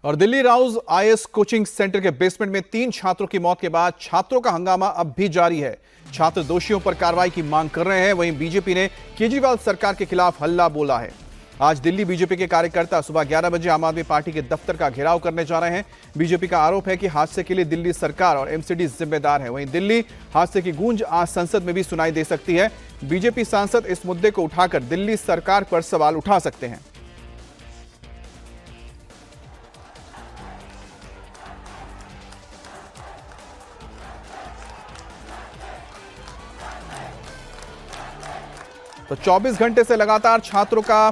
और Delhi Rouse IAS coaching centre के basement में 3 छात्रों की मौत के बाद छात्रों का हंगामा अब भी जारी है। छात्र दोषियों पर कार्रवाई की मांग कर रहे हैं। वहीं बीजेपी ने केजरीवाल सरकार के खिलाफ हल्ला बोला है। आज दिल्ली बीजेपी के कार्यकर्ता सुबह 11 बजे आम आदमी पार्टी के दफ्तर का घेराव करने जा रहे हैं। बीजेपी का आरोप है कि हादसे के लिए दिल्ली सरकार और एमसीडी जिम्मेदार है। वहीं दिल्ली हादसे की गूंज आज संसद में भी सुनाई दे सकती है। बीजेपी सांसद इस मुद्दे को उठाकर दिल्ली सरकार पर सवाल उठा सकते हैं। तो 24 घंटे से लगातार छात्रों का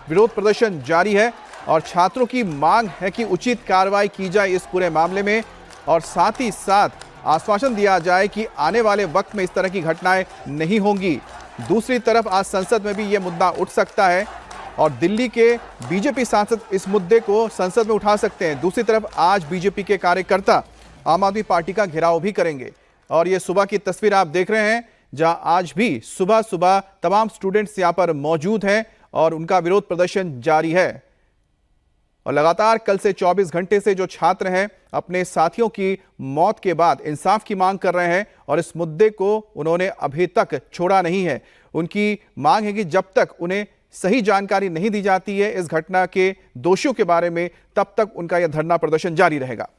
विरोध प्रदर्शन जारी है और छात्रों की मांग है कि उचित कार्रवाई की जाए इस पूरे मामले में और साथ ही साथ आश्वासन दिया जाए कि आने वाले वक्त में इस तरह की घटनाएं नहीं होंगी। दूसरी तरफ आज संसद में भी यह मुद्दा उठ सकता है और दिल्ली के बीजेपी सांसद इस मुद्दे को संसद में उठा सकते हैं। दूसरी तरफ आज बीजेपी के कार्यकर्ता आम आदमी पार्टी का घेराव भी करेंगे और ये सुबह की तस्वीर आप देख रहे हैं जहां आज भी सुबह सुबह तमाम स्टूडेंट्स यहां पर मौजूद हैं और उनका विरोध प्रदर्शन जारी है। और लगातार कल से 24 घंटे से जो छात्र हैं अपने साथियों की मौत के बाद इंसाफ की मांग कर रहे हैं और इस मुद्दे को उन्होंने अभी तक छोड़ा नहीं है। उनकी मांग है कि जब तक उन्हें सही जानकारी नहीं दी जाती है इस घटना के दोषियों के बारे में, तब तक उनका यह धरना प्रदर्शन जारी रहेगा।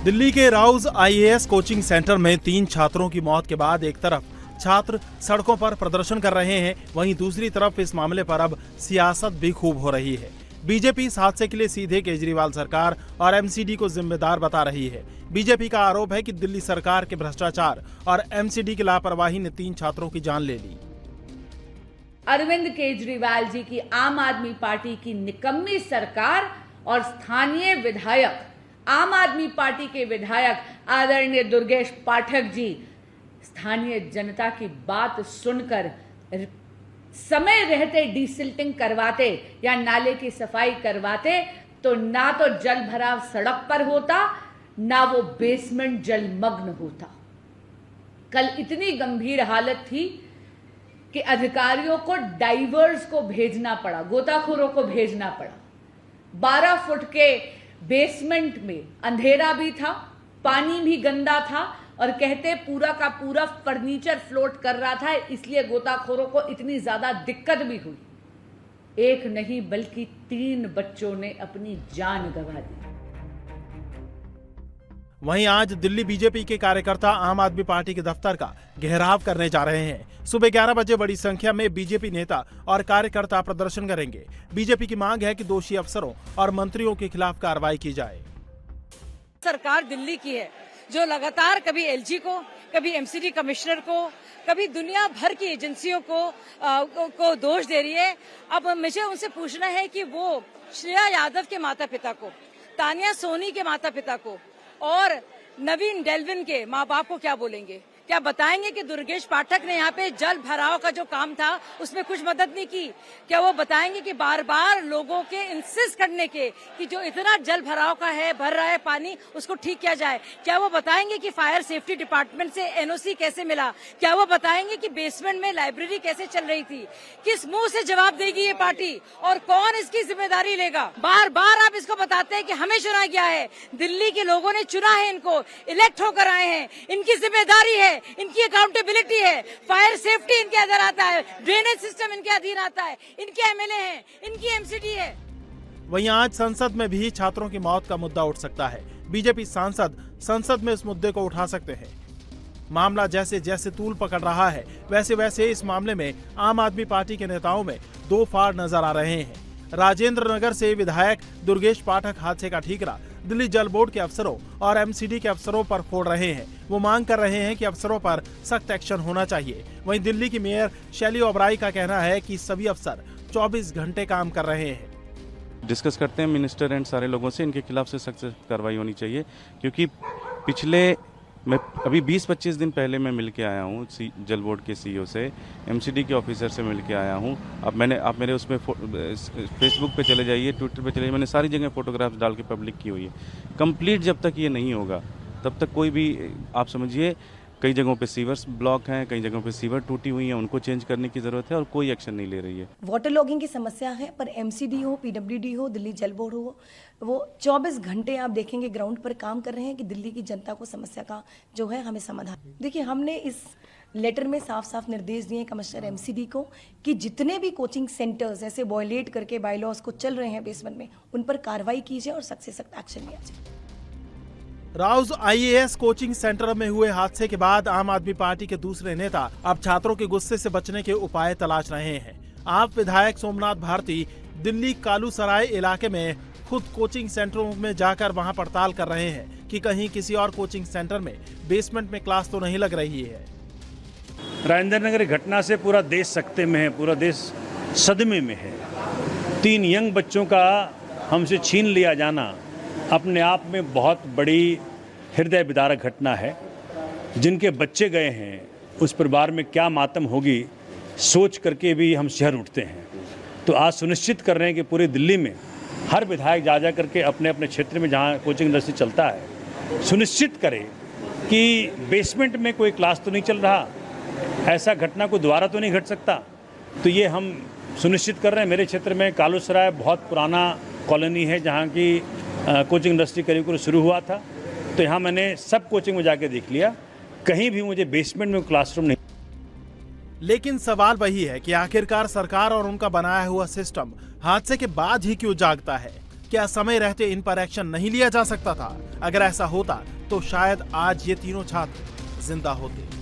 दिल्ली के राउज आईएएस कोचिंग सेंटर में 3 छात्रों की मौत के बाद एक तरफ छात्र सड़कों पर प्रदर्शन कर रहे हैं, वहीं दूसरी तरफ इस मामले पर अब सियासत भी खूब हो रही है। बीजेपी इस हादसे के लिए सीधे केजरीवाल सरकार और एमसीडी को जिम्मेदार बता रही है। बीजेपी का आरोप है कि दिल्ली सरकार के भ्रष्टाचार और एमसीडी की लापरवाही ने 3 छात्रों की जान ले ली। अरविंद केजरीवाल जी की आम आदमी पार्टी की निकम्मी सरकार और स्थानीय विधायक, आम आदमी पार्टी के विधायक आदरणीय दुर्गेश पाठक जी स्थानीय जनता की बात सुनकर समय रहते डीसिल्टिंग करवाते या नाले की सफाई करवाते तो ना तो जल भराव सड़क पर होता, ना वो बेसमेंट जलमग्न होता। कल इतनी गंभीर हालत थी कि अधिकारियों को डाइवर्स को भेजना पड़ा, गोताखोरों को भेजना पड़ा। 12 फुट के बेसमेंट में अंधेरा भी था, पानी भी गंदा था और कहते पूरा का पूरा फर्नीचर फ्लोट कर रहा था, इसलिए गोताखोरों को इतनी ज्यादा दिक्कत भी हुई। एक नहीं बल्कि 3 बच्चों ने अपनी जान गंवा दी। वहीं आज दिल्ली बीजेपी के कार्यकर्ता आम आदमी पार्टी के दफ्तर का घेराव करने जा रहे हैं। सुबह 11 बजे बड़ी संख्या में बीजेपी नेता और कार्यकर्ता प्रदर्शन करेंगे। बीजेपी की मांग है कि दोषी अफसरों और मंत्रियों के खिलाफ कार्रवाई की जाए। सरकार दिल्ली की है जो लगातार कभी एलजी को, कभी एमसीडी कमिश्नर को, कभी दुनिया भर की एजेंसियों को दोष दे रही है। अब मुझे उनसे पूछना है कि वो श्रेया यादव के माता पिता को, तानिया सोनी के माता पिता को और नवीन डेल्विन के माँ बाप को क्या बोलेंगे? क्या बताएंगे कि दुर्गेश पाठक ने यहाँ पे जल भराव का जो काम था उसमें कुछ मदद नहीं की? क्या वो बताएंगे कि बार बार लोगों के इंसिस्ट करने के कि जो इतना जल भराव का है, भर रहा है पानी, उसको ठीक किया जाए? क्या वो बताएंगे कि फायर सेफ्टी डिपार्टमेंट से एनओसी कैसे मिला? क्या वो बताएंगे कि बेसमेंट में लाइब्रेरी कैसे चल रही थी? किस मुंह से जवाब देगी ये पार्टी और कौन इसकी जिम्मेदारी लेगा? बार बार आप इसको बताते हैं कि हमें चुना गया है, दिल्ली के लोगों ने चुना है, इनको इलेक्ट होकर आए हैं, इनकी जिम्मेदारी है, इनकी अकाउंटेबिलिटी है, फायर सेफ्टी इनके अंदर आता है, ड्रेनेज सिस्टम इनके अधीन आता है, इनके एमएलए हैं, इनकी एमसीडी है। वहीं आज संसद में भी छात्रों की मौत का मुद्दा उठ सकता है। बीजेपी सांसद संसद में इस मुद्दे को उठा सकते हैं। मामला जैसे जैसे तूल पकड़ रहा है वैसे वैसे इस मामले में आम आदमी पार्टी के नेताओं में 2 फाड़ नजर आ रहे हैं। राजेंद्र नगर से विधायक दुर्गेश पाठक हादसे का ठीकरा दिल्ली जल बोर्ड के अफसरों और एमसीडी के अफसरों पर फोड़ रहे हैं। वो मांग कर रहे हैं कि अफसरों पर सख्त एक्शन होना चाहिए। वहीं दिल्ली की मेयर शैली ओबराई का कहना है कि सभी अफसर 24 घंटे काम कर रहे हैं। डिस्कस करते हैं मिनिस्टर एंड सारे लोगों से, इनके खिलाफ से सख्त कार्रवाई होनी चाहिए क्योंकि पिछले मैं अभी 20-25 दिन पहले मैं मिल के आया हूँ जल बोर्ड के सीईओ से, एमसीडी के ऑफिसर से मिल के आया हूँ। आप मेरे उसमें फेसबुक पे चले जाइए, ट्विटर पे चले जाइए, मैंने सारी जगह फोटोग्राफ्स डाल के पब्लिक की हुई है। कंप्लीट जब तक ये नहीं होगा तब तक कोई भी, आप समझिए कई जगहों पे सीवर्स ब्लॉक हैं, कई जगहों पे सीवर टूटी हुई हैं, उनको चेंज करने की ज़रूरत है और कोई एक्शन नहीं ले रही है। वाटर लॉगिंग की समस्या है, पर एमसीडी हो, पीडब्ल्यूडी हो, दिल्ली जल बोर्ड हो, वो 24 घंटे आप देखेंगे ग्राउंड पर काम कर रहे हैं कि दिल्ली की जनता को समस्या का जो है हमें समाधान। देखिए, हमने इस लेटर में साफ साफ निर्देश दिए कमिश्नर एमसीडी को कि जितने भी कोचिंग सेंटर्स ऐसे वॉयलेट करके बायलॉज को चल रहे हैं बेसमेंट में, उन पर कार्रवाई की जाए और सख्त से सख्त एक्शन लिया जाए। राउज आईएएस कोचिंग सेंटर में हुए हादसे के बाद आम आदमी पार्टी के दूसरे नेता अब छात्रों के गुस्से से बचने के उपाय तलाश रहे हैं। आप विधायक सोमनाथ भारती दिल्ली कालूसराय इलाके में खुद कोचिंग सेंटरों में जाकर वहां पड़ताल कर रहे हैं कि कहीं किसी और कोचिंग सेंटर में बेसमेंट में क्लास तो नहीं लग रही है। राजेंद्र नगर घटना से पूरा देश सकते में है, पूरा देश सदमे में है। 3 यंग बच्चों का हमसे छीन लिया जाना अपने आप में बहुत बड़ी हृदय विदारक घटना है। जिनके बच्चे गए हैं उस परिवार में क्या मातम होगी सोच करके भी हम शहर उठते हैं। तो आज सुनिश्चित कर रहे हैं कि पूरी दिल्ली में हर विधायक जा करके अपने अपने क्षेत्र में जहां कोचिंग इंडस्ट्री चलता है सुनिश्चित करे कि बेसमेंट में कोई क्लास तो नहीं चल रहा, ऐसा घटना को दोबारा तो नहीं घट सकता। तो ये हम सुनिश्चित कर रहे हैं। मेरे क्षेत्र में कालूसराय बहुत पुराना कॉलोनी है जहाँ की कोचिंग इंडस्ट्री करीब शुरू हुआ था। तो यहाँ मैंने सब कोचिंग में जाके देख लिया, कहीं भी मुझे बेसमेंट में क्लासरूम नहीं। लेकिन सवाल वही है कि आखिरकार सरकार और उनका बनाया हुआ सिस्टम हादसे के बाद ही क्यों जागता है? क्या समय रहते इन पर एक्शन नहीं लिया जा सकता था? अगर ऐसा होता तो शायद आज ये तीनों छात्र जिंदा होते।